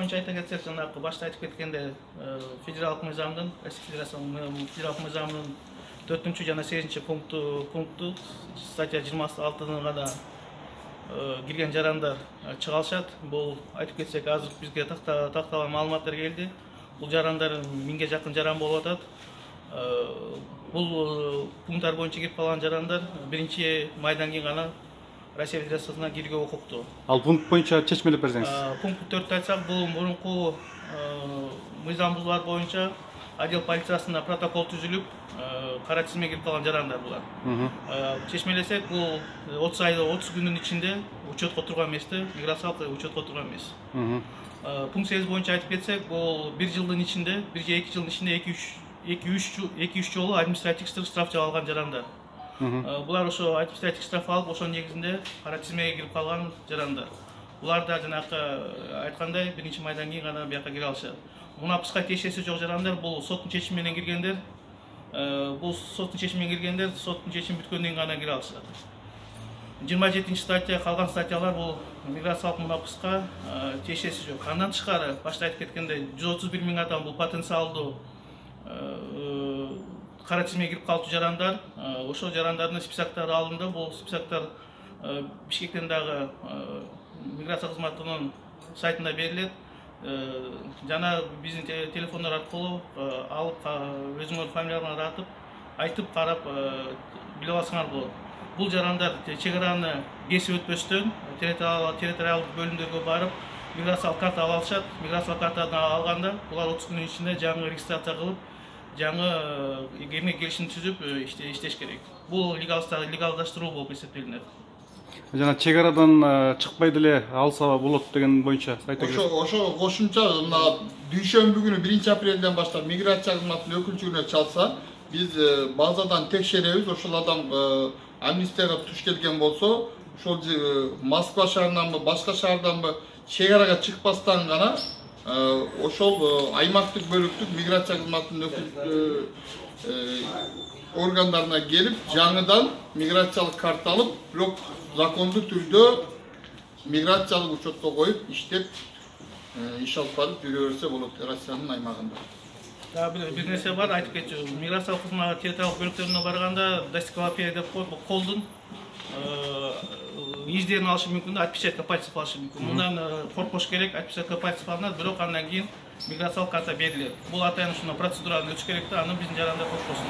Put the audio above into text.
боюнча айта кетсек, жанагы башта айтып кеткенде, федералдык мыйзамдын, Россия Федерациясынын федералдык мыйзамынын 4 жана 8 пункту статья 26-нын гана кирген жарандар чыга алышат. Бул айтып кетсек, азыр бизге такталган маалыматтар келди. Бул жарандар 1000ге жакын жаран болуп атат. Бул пункттар боюнча кирип калган жарандар 1-майдан кийин гана Россия Федерациясына кирүүгө укуктуу. Ал пункт боюнча чечмелеп берсеңиз. Пункт 4 айтсак, бул мурунку мыйзам бузуулар боюнча отдел полициясына протокол түзүлүп, кара тизмеге кирип калган жарандар булар. Чечмелесек, бул 30 күндүн ичинде учетко турган эмести, миграциялык учетко турган эмес. Пункт 8 боюнча айтып кетсек, бул 1 жылдын ичинде, 1 же 2 жылдын ичинде 2-3 жолу административдик штраф жаба алган жарандар. Булар ошо административдик штраф алып, ошонун негизинде кара тизмеге кирип калган жарандар. Булар да жанагы айткандай 1-майдан кийин гана бияка кире алышат. Мунапыска тиешеси жок жарандар бул соттун чечими менен киргендер. Бул соттун чечими менен киргендер, соттун чечими бүткөндөн кийин гана кире алышат. 27-статья, калган статьялар бул миграциялык мунапыска тиешеси жок. Андан тышкары, башта айтып кеткендей, 131 000 адам бул потенциалдуу кара тизмеге кирип калчу жарандар. Ошол жарандардын списоктары алынды. Бул списоктор Бишкектен дагы миграция кызматынын сайтында берилет. Жана биздин телефондар аркылуу алып, өзүңөр фамилияларыңарды айтып карап билип алсаңар болот. Бул жарандар чек-араны кесип өтпөстөн территориалдык бөлүмдөргө барып, миграциялык карта ала алышат. Миграциялык картаны алганда булар 30 күнүн ичинде жаңы регистрация кылып, жаңы эмгек келишим түзүп иштеш керек. Бул легалдаштыруу болуп эсептелинет. Жана чек-арадан чыкпай деле алса болот деген боюнча айта кетсеңиз. Ошо кошумча мына дүйшөмбү күнү 1-апрелден баштап миграция кызматынын өкүлчүлүгүнө чалса, биз базадан текшеребиз. Ошол адам амнистияга туш келген болсо, ошол Москва шаарынанбы, башка шаарданбы чек-арага чыкпастан гана ошол аймактык бөлүктүк миграция кызматынын органдарына келип, жаңыдан миграциялык карта алып, бирок закондуу түрдө миграциялык учетко коюп, иштеп, иш алып барып жүрө берсе болот Россиянын аймагында. Бир нерсе бар, айтып кетчү. Миграциялык кызмат территориялык бөлүктөрүнө барганда дастиклопия деп колдун издерин алышы мүмкүн, отпечатка пальцев алышы мүмкүн. Мындан коркпош керек, отпечатка пальцев алынат, бирок андан кийин миграциялык карта берилет. Бул атайын ушуна процедураны өтүш керек да, аны биздин жарандар кошпосун.